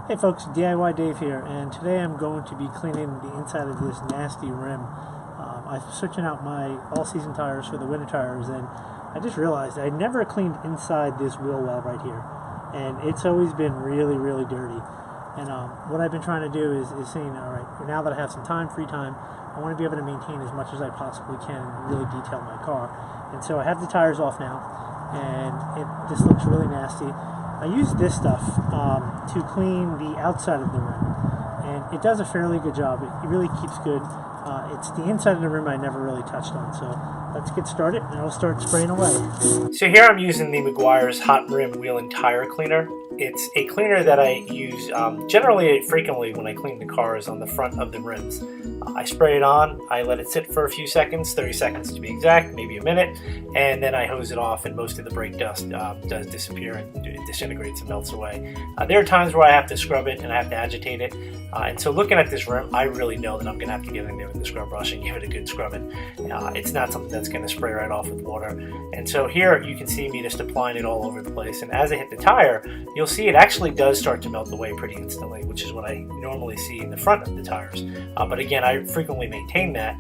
Hey folks, DIY Dave here, and today I'm going to be cleaning the inside of this nasty rim. I'm switching out my all-season tires for the winter tires, and I just realized I never cleaned inside this wheel well right here, and it's always been really, really dirty. And what I've been trying to do is saying, all right, now that I have some free time, I want to be able to maintain as much as I possibly can and really detail my car. And so I have the tires off now, and this looks really nasty. I use this stuff to clean the outside of the rim, and it does a fairly good job. It really keeps good. It's the inside of the rim I never really touched on, so let's get started and I'll start spraying away. So here I'm using the Meguiar's Hot Rim Wheel and Tire Cleaner. It's a cleaner that I use generally frequently when I clean the cars on the front of the rims. I spray it on, I let it sit for a few seconds, 30 seconds to be exact, maybe a minute, and then I hose it off and most of the brake dust does disappear and it disintegrates and melts away. There are times where I have to scrub it and I have to agitate it, and so looking at this rim, I really know that I'm going to have to get in there with the scrub brush and give it a good scrubbing. It's not something that's going to spray right off with water. And so here you can see me just applying it all over the place, and as I hit the tire, you'll see it actually does start to melt away pretty instantly, which is what I normally see in the front of the tires. But again, I frequently maintain that.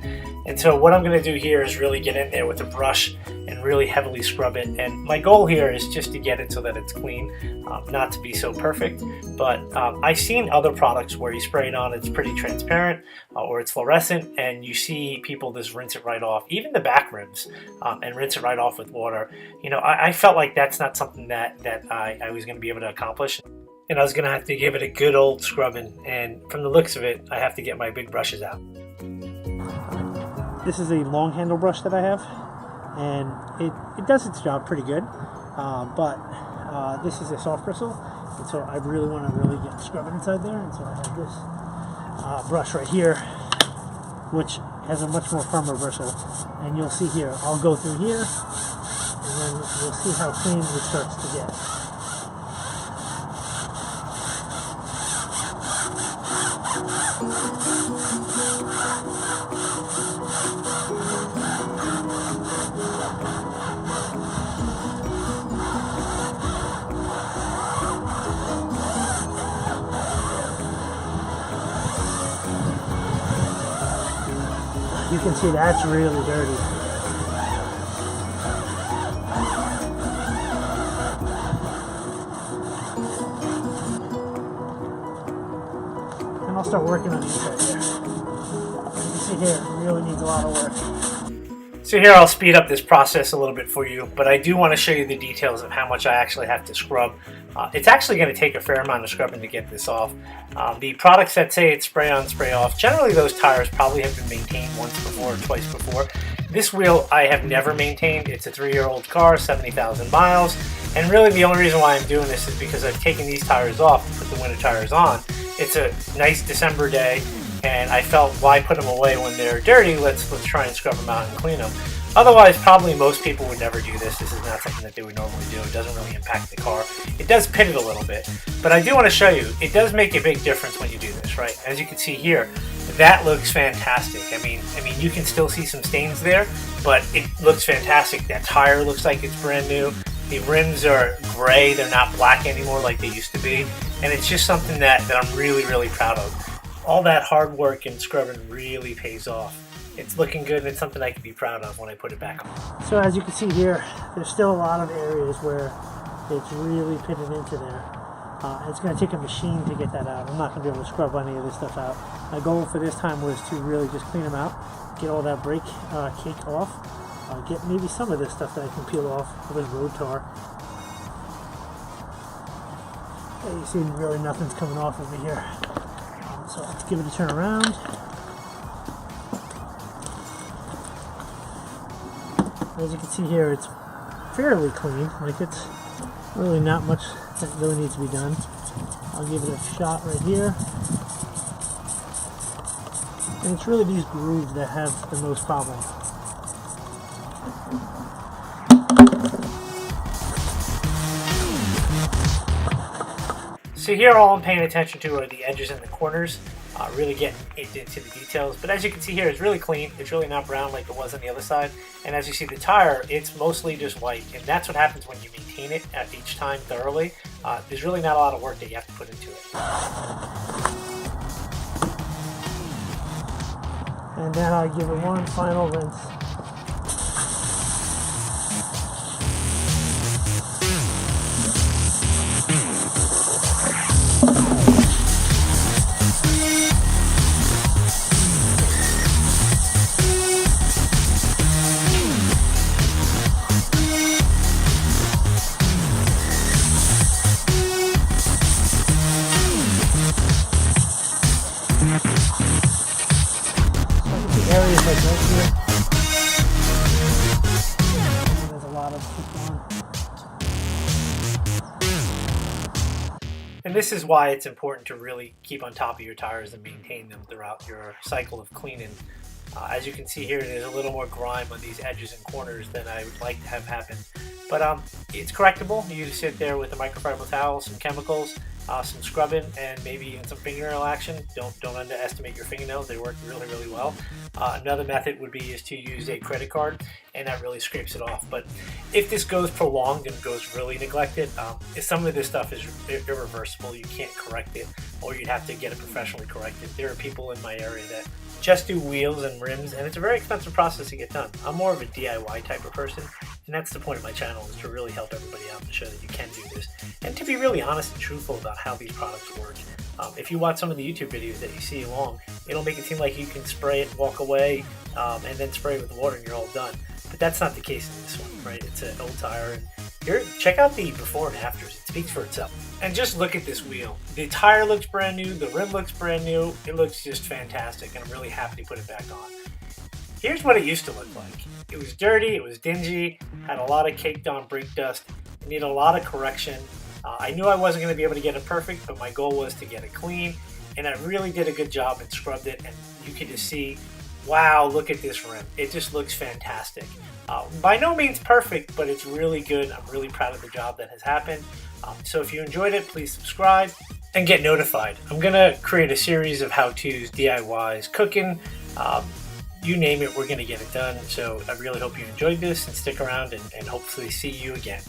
And so what I'm going to do here is really get in there with a brush and really heavily scrub it. And my goal here is just to get it so that it's clean, not to be so perfect. But I've seen other products where you spray it on, it's pretty transparent or it's fluorescent, and you see people just rinse it right off, even the back rims, and rinse it right off with water. You know, I felt like that's not something that I was going to be able to accomplish. And I was going to have to give it a good old scrubbing, and from the looks of it, I have to get my big brushes out. This is a long handle brush that I have, and it does its job pretty good, but this is a soft bristle, and so I really want to really get scrubbing inside there, and so I have this brush right here, which has a much more firmer bristle, and you'll see here, I'll go through here, and then you'll see how clean it starts to get. You can see that's really dirty. And I'll start working on the inside here. You can see here, it really needs a lot of work. So here I'll speed up this process a little bit for you, but I do want to show you the details of how much I actually have to scrub. It's actually going to take a fair amount of scrubbing to get this off. The products that say it's spray on, spray off, generally those tires probably have been maintained once before or twice before. This wheel I have never maintained. It's a 3-year-old car, 70,000 miles, and really the only reason why I'm doing this is because I've taken these tires off and put the winter tires on. It's a nice December day, and I felt, why put them away when they're dirty? Let's try and scrub them out and clean them. Otherwise, probably most people would never do this. This is not something that they would normally do. It doesn't really impact the car. It does pit it a little bit, but I do want to show you, it does make a big difference when you do this, right? As you can see here, that looks fantastic. I mean, you can still see some stains there, but it looks fantastic. That tire looks like it's brand new. The rims are gray. They're not black anymore like they used to be, and it's just something that I'm really, really proud of. All that hard work and scrubbing really pays off. It's looking good, and it's something I can be proud of when I put it back on. So as you can see here, there's still a lot of areas where it's really pitted into there. It's going to take a machine to get that out. I'm not going to be able to scrub any of this stuff out. My goal for this time was to really just clean them out, get all that brake cake off, get maybe some of this stuff that I can peel off of this road tar. You see really nothing's coming off over here. So let's give it a turn around. As you can see here, it's fairly clean. Like, it's really not much that really needs to be done. I'll give it a shot right here. And it's really these grooves that have the most problems. So here all I'm paying attention to are the edges and the corners. really getting into the details. But as you can see here, it's really clean. It's really not brown like it was on the other side. And as you see the tire, it's mostly just white. And that's what happens when you maintain it at each time thoroughly. There's really not a lot of work that you have to put into it. And then I give it one final rinse. Areas like right here. There's a lot of And this is why it's important to really keep on top of your tires and maintain them throughout your cycle of cleaning. As you can see here, there's a little more grime on these edges and corners than I would like to have happen. But it's correctable. You just sit there with a microfiber towel, some chemicals, some scrubbing, and maybe even some fingernail action. Don't underestimate your fingernails. They work really, really well. Another method would be to use a credit card, and that really scrapes it off. But if this goes prolonged and goes really neglected, some of this stuff is irreversible. You can't correct it, or you'd have to get it professionally corrected. There are people in my area that just do wheels and rims, and it's a very expensive process to get done. I'm more of a DIY type of person, and that's the point of my channel, is to really help everybody out and show that you can do this, and to be really honest and truthful about how these products work. If you watch some of the YouTube videos that you see along, it'll make it seem like you can spray it, walk away, and then spray it with water and you're all done. But that's not the case in this one, right? It's an old tire, and check out the before and afters. It speaks for itself. And just look at this wheel. The tire looks brand new, the rim looks brand new, it looks just fantastic, and I'm really happy to put it back on. Here's what it used to look like. It was dirty, it was dingy, had a lot of caked on brake dust, it needed a lot of correction. I knew I wasn't going to be able to get it perfect, but my goal was to get it clean, and I really did a good job and scrubbed it, and you can just see, wow, look at this rim. It just looks fantastic. By no means perfect, but it's really good. I'm really proud of the job that has happened. So if you enjoyed it, please subscribe and get notified. I'm going to create a series of how-tos, DIYs, cooking, you name it, we're going to get it done. So I really hope you enjoyed this, and stick around and hopefully see you again.